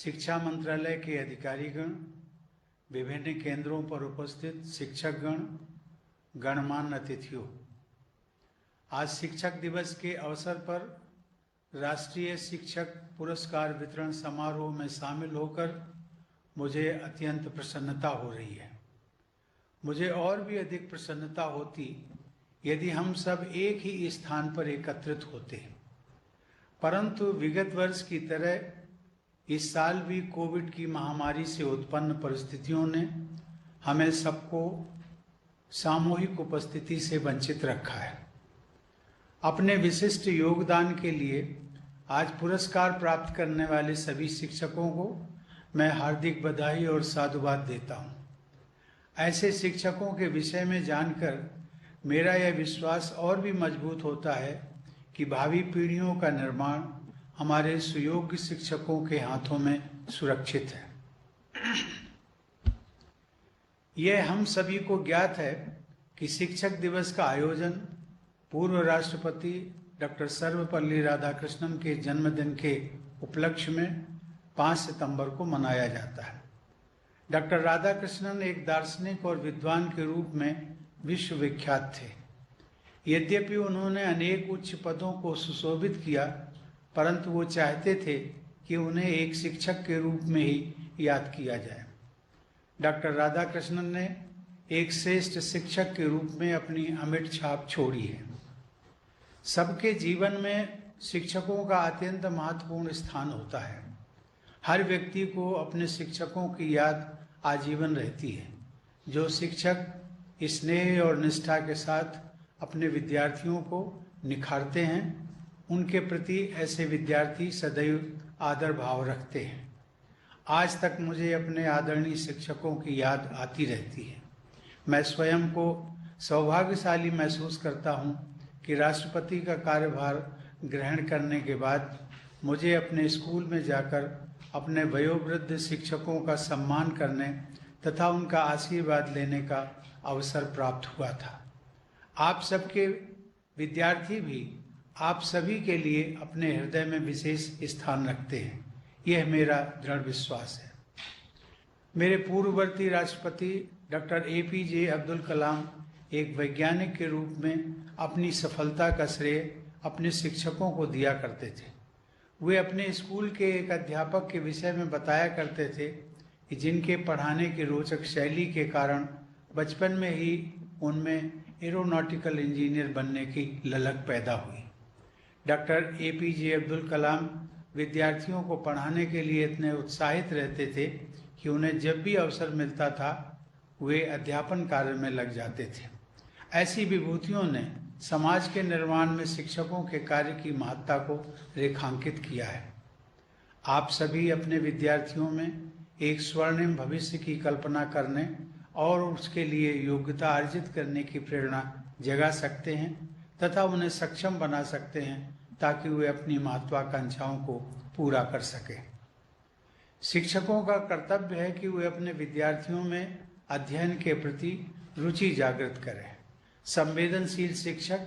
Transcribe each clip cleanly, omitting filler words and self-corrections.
शिक्षा मंत्रालय के अधिकारीगण, विभिन्न केंद्रों पर उपस्थित शिक्षकगण, गणमान्य अतिथियों, आज शिक्षक दिवस के अवसर पर राष्ट्रीय शिक्षक पुरस्कार वितरण समारोह में शामिल होकर मुझे अत्यंत प्रसन्नता हो रही है। मुझे और भी अधिक प्रसन्नता होती यदि हम सब एक ही स्थान पर एकत्रित होते, परंतु विगत वर्ष की तरह इस साल भी कोविड की महामारी से उत्पन्न परिस्थितियों ने हमें सबको सामूहिक उपस्थिति से वंचित रखा है। अपने विशिष्ट योगदान के लिए आज पुरस्कार प्राप्त करने वाले सभी शिक्षकों को मैं हार्दिक बधाई और साधुवाद देता हूँ। ऐसे शिक्षकों के विषय में जानकर मेरा यह विश्वास और भी मजबूत होता है कि भावी पीढ़ियों का निर्माण हमारे सुयोग्य शिक्षकों के हाथों में सुरक्षित है। यह हम सभी को ज्ञात है कि शिक्षक दिवस का आयोजन पूर्व राष्ट्रपति डॉक्टर सर्वपल्ली राधाकृष्णन के जन्मदिन के उपलक्ष्य में 5 सितंबर को मनाया जाता है। डॉक्टर राधाकृष्णन एक दार्शनिक और विद्वान के रूप में विश्व विख्यात थे। यद्यपि उन्होंने अनेक उच्च पदों को सुशोभित किया, परंतु वो चाहते थे कि उन्हें एक शिक्षक के रूप में ही याद किया जाए। डॉक्टर राधाकृष्णन ने एक श्रेष्ठ शिक्षक के रूप में अपनी अमिट छाप छोड़ी है। सबके जीवन में शिक्षकों का अत्यंत महत्वपूर्ण स्थान होता है। हर व्यक्ति को अपने शिक्षकों की याद आजीवन रहती है। जो शिक्षक स्नेह और निष्ठा के साथ अपने विद्यार्थियों को निखारते हैं, उनके प्रति ऐसे विद्यार्थी सदैव आदर भाव रखते हैं। आज तक मुझे अपने आदरणीय शिक्षकों की याद आती रहती है। मैं स्वयं को सौभाग्यशाली महसूस करता हूँ कि राष्ट्रपति का कार्यभार ग्रहण करने के बाद मुझे अपने स्कूल में जाकर अपने वयोवृद्ध शिक्षकों का सम्मान करने तथा उनका आशीर्वाद लेने का अवसर प्राप्त हुआ था। आप सबके विद्यार्थी भी आप सभी के लिए अपने हृदय में विशेष स्थान रखते हैं, यह मेरा दृढ़ विश्वास है। मेरे पूर्ववर्ती राष्ट्रपति डॉक्टर APJ अब्दुल कलाम एक वैज्ञानिक के रूप में अपनी सफलता का श्रेय अपने शिक्षकों को दिया करते थे। वे अपने स्कूल के एक अध्यापक के विषय में बताया करते थे कि जिनके पढ़ाने की रोचक शैली के कारण बचपन में ही उनमें एरोनॉटिकल इंजीनियर बनने की ललक पैदा हुई। डॉक्टर APJ अब्दुल कलाम विद्यार्थियों को पढ़ाने के लिए इतने उत्साहित रहते थे कि उन्हें जब भी अवसर मिलता था वे अध्यापन कार्य में लग जाते थे। ऐसी विभूतियों ने समाज के निर्माण में शिक्षकों के कार्य की महत्ता को रेखांकित किया है। आप सभी अपने विद्यार्थियों में एक स्वर्णिम भविष्य की कल्पना करने और उसके लिए योग्यता अर्जित करने की प्रेरणा जगा सकते हैं तथा उन्हें सक्षम बना सकते हैं ताकि वे अपनी महत्वाकांक्षाओं को पूरा कर सकें। शिक्षकों का कर्तव्य है कि वे अपने विद्यार्थियों में अध्ययन के प्रति रुचि जागृत करें। संवेदनशील शिक्षक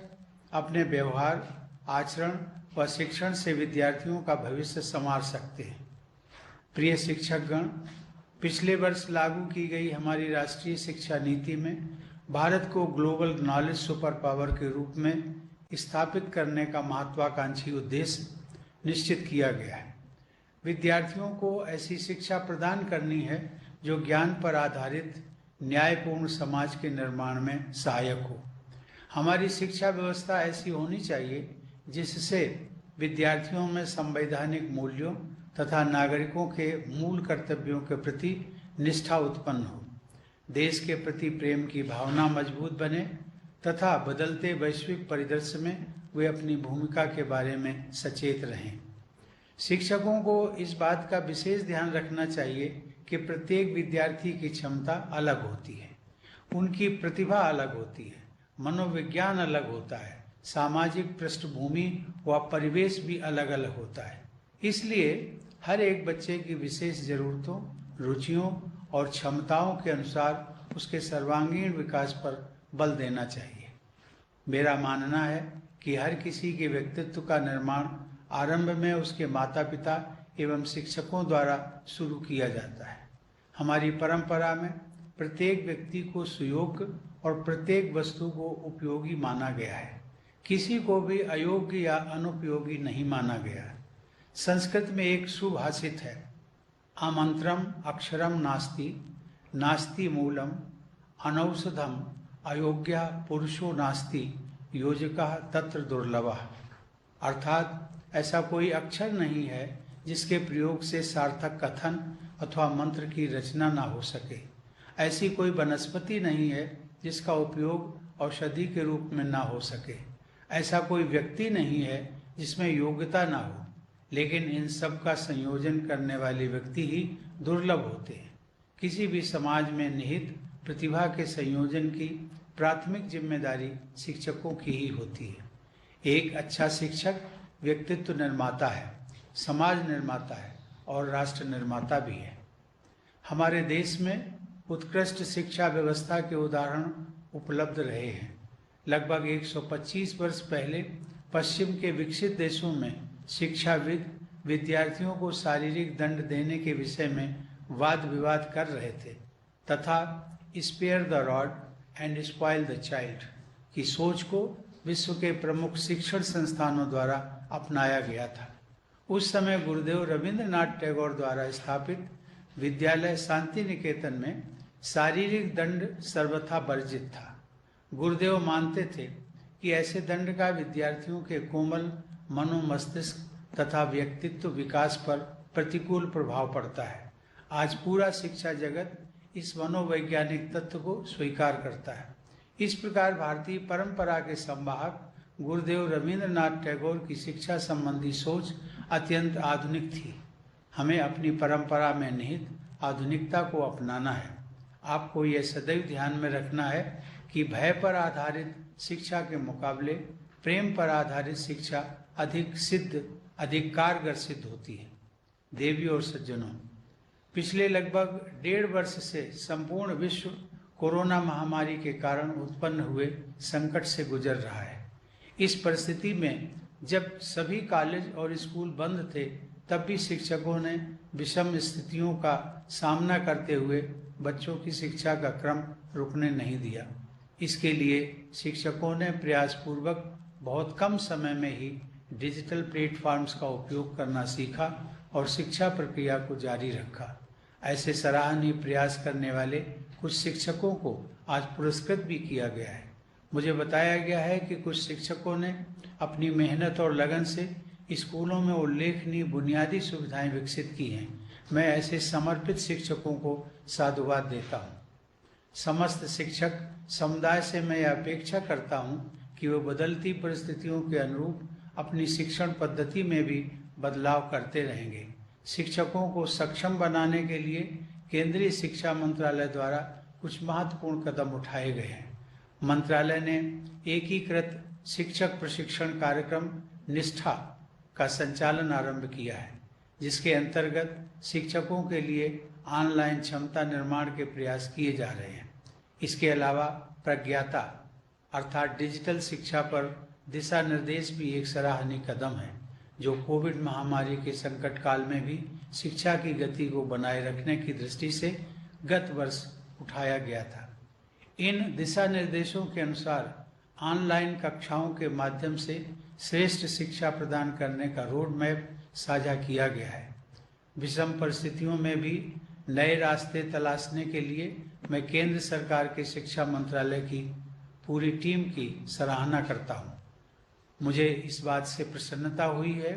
अपने व्यवहार, आचरण व शिक्षण से विद्यार्थियों का भविष्य संवार सकते हैं। प्रिय शिक्षकगण, पिछले वर्ष लागू की गई हमारी राष्ट्रीय शिक्षा नीति में भारत को ग्लोबल नॉलेज सुपर पावर के रूप में स्थापित करने का महत्वाकांक्षी उद्देश्य निश्चित किया गया है। विद्यार्थियों को ऐसी शिक्षा प्रदान करनी है जो ज्ञान पर आधारित न्यायपूर्ण समाज के निर्माण में सहायक हो। हमारी शिक्षा व्यवस्था ऐसी होनी चाहिए जिससे विद्यार्थियों में संवैधानिक मूल्यों तथा नागरिकों के मूल कर्तव्यों के प्रति निष्ठा उत्पन्न हो, देश के प्रति प्रेम की भावना मजबूत बने तथा बदलते वैश्विक परिदृश्य में वे अपनी भूमिका के बारे में सचेत रहें। शिक्षकों को इस बात का विशेष ध्यान रखना चाहिए कि प्रत्येक विद्यार्थी की क्षमता अलग होती है, उनकी प्रतिभा अलग होती है, मनोविज्ञान अलग होता है, सामाजिक पृष्ठभूमि व परिवेश भी अलग अलग होता है। इसलिए हर एक बच्चे की विशेष ज़रूरतों, रुचियों और क्षमताओं के अनुसार उसके सर्वांगीण विकास पर बल देना चाहिए। मेरा मानना है कि हर किसी के व्यक्तित्व का निर्माण आरंभ में उसके माता पिता एवं शिक्षकों द्वारा शुरू किया जाता है। हमारी परंपरा में प्रत्येक व्यक्ति को सुयोग्य और प्रत्येक वस्तु को उपयोगी माना गया है। किसी को भी अयोग्य या अनुपयोगी नहीं माना गया है। संस्कृत में एक सुभाषित है, आमंत्रम अक्षरम नास्ति, नास्ति मूलम, अनौषधम, अयोग्य पुरुषो नास्ति, योजकः तत्र दुर्लभः। अर्थात ऐसा कोई अक्षर नहीं है जिसके प्रयोग से सार्थक कथन अथवा मंत्र की रचना ना हो सके। ऐसी कोई वनस्पति नहीं है जिसका उपयोग औषधि के रूप में ना हो सके। ऐसा कोई व्यक्ति नहीं है जिसमें योग्यता ना हो, लेकिन इन सब का संयोजन करने वाले व्यक्ति ही दुर्लभ होते हैं। किसी भी समाज में निहित प्रतिभा के संयोजन की प्राथमिक जिम्मेदारी शिक्षकों की ही होती है। एक अच्छा शिक्षक व्यक्तित्व निर्माता है, समाज निर्माता है और राष्ट्र निर्माता भी है। हमारे देश में उत्कृष्ट शिक्षा व्यवस्था के उदाहरण उपलब्ध रहे हैं। लगभग 125 वर्ष पहले पश्चिम के विकसित देशों में शिक्षाविद विद्यार्थियों को शारीरिक दंड देने के विषय में वाद विवाद कर रहे थे तथा spare the rod and spoil the child की सोच को विश्व के प्रमुख शिक्षण संस्थानों द्वारा अपनाया गया था। उस समय गुरुदेव रविंद्रनाथ टैगोर द्वारा स्थापित विद्यालय शांति निकेतन में शारीरिक दंड सर्वथा वर्जित था। गुरुदेव मानते थे कि ऐसे दंड का विद्यार्थियों के कोमल मनोमस्तिष्क तथा व्यक्तित्व विकास पर प्रतिकूल प्रभाव पड़ता है। आज पूरा शिक्षा जगत इस मनोवैज्ञानिक तत्व को स्वीकार करता है। इस प्रकार भारतीय परंपरा के संवाहक गुरुदेव रविंद्रनाथ टैगोर की शिक्षा संबंधी सोच अत्यंत आधुनिक थी। हमें अपनी परंपरा में निहित आधुनिकता को अपनाना है। आपको यह सदैव ध्यान में रखना है कि भय पर आधारित शिक्षा के मुकाबले प्रेम पर आधारित शिक्षा अधिक कारगर सिद्ध होती है। देवियों और सज्जनों, पिछले लगभग 1.5 वर्ष से संपूर्ण विश्व कोरोना महामारी के कारण उत्पन्न हुए संकट से गुजर रहा है। इस परिस्थिति में जब सभी कॉलेज और स्कूल बंद थे, तब भी शिक्षकों ने विषम स्थितियों का सामना करते हुए बच्चों की शिक्षा का क्रम रुकने नहीं दिया। इसके लिए शिक्षकों ने प्रयासपूर्वक बहुत कम समय में ही डिजिटल प्लेटफॉर्म्स का उपयोग करना सीखा और शिक्षा प्रक्रिया को जारी रखा। ऐसे सराहनीय प्रयास करने वाले कुछ शिक्षकों को आज पुरस्कृत भी किया गया है। मुझे बताया गया है कि कुछ शिक्षकों ने अपनी मेहनत और लगन से स्कूलों में उल्लेखनीय बुनियादी सुविधाएं विकसित की हैं। मैं ऐसे समर्पित शिक्षकों को साधुवाद देता हूँ। समस्त शिक्षक समुदाय से मैं यह अपेक्षा करता हूँ कि वे बदलती परिस्थितियों के अनुरूप अपनी शिक्षण पद्धति में भी बदलाव करते रहेंगे। शिक्षकों को सक्षम बनाने के लिए केंद्रीय शिक्षा मंत्रालय द्वारा कुछ महत्वपूर्ण कदम उठाए गए हैं। मंत्रालय ने एकीकृत शिक्षक प्रशिक्षण कार्यक्रम निष्ठा का संचालन आरंभ किया है, जिसके अंतर्गत शिक्षकों के लिए ऑनलाइन क्षमता निर्माण के प्रयास किए जा रहे हैं। इसके अलावा प्रज्ञाता अर्थात डिजिटल शिक्षा पर दिशा निर्देश भी एक सराहनीय कदम है, जो कोविड महामारी के संकट काल में भी शिक्षा की गति को बनाए रखने की दृष्टि से गत वर्ष उठाया गया था। इन दिशा निर्देशों के अनुसार ऑनलाइन कक्षाओं के माध्यम से श्रेष्ठ शिक्षा प्रदान करने का रोड मैप साझा किया गया है। विषम परिस्थितियों में भी नए रास्ते तलाशने के लिए मैं केंद्र सरकार के शिक्षा मंत्रालय की पूरी टीम की सराहना करता हूँ। मुझे इस बात से प्रसन्नता हुई है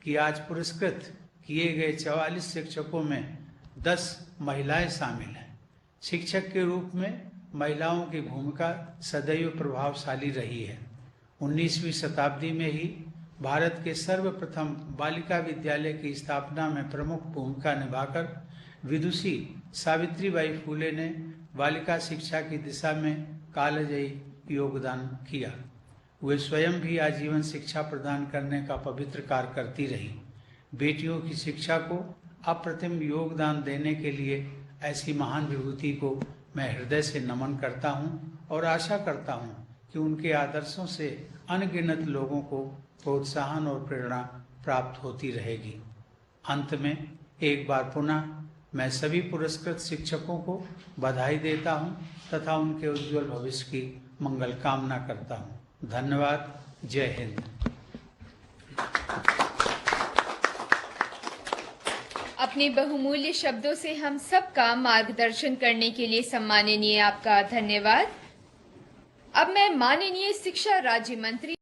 कि आज पुरस्कृत किए गए 44 शिक्षकों में 10 महिलाएं शामिल हैं। शिक्षक के रूप में महिलाओं की भूमिका सदैव प्रभावशाली रही है। 19वीं शताब्दी में ही भारत के सर्वप्रथम बालिका विद्यालय की स्थापना में प्रमुख भूमिका निभाकर विदुषी सावित्रीबाई फूले ने बालिका शिक्षा की दिशा में कालजयी योगदान किया। वे स्वयं भी आजीवन शिक्षा प्रदान करने का पवित्र कार्य करती रही। बेटियों की शिक्षा को अप्रतिम योगदान देने के लिए ऐसी महान विभूति को मैं हृदय से नमन करता हूँ और आशा करता हूँ कि उनके आदर्शों से अनगिनत लोगों को प्रोत्साहन और प्रेरणा प्राप्त होती रहेगी। अंत में एक बार पुनः मैं सभी पुरस्कृत शिक्षकों को बधाई देता हूं तथा उनके उज्जवल भविष्य की मंगल कामना करता हूं। धन्यवाद। जय हिंद। अपने बहुमूल्य शब्दों से हम सबका मार्गदर्शन करने के लिए सम्माननीय आपका धन्यवाद। अब मैं माननीय शिक्षा राज्य मंत्री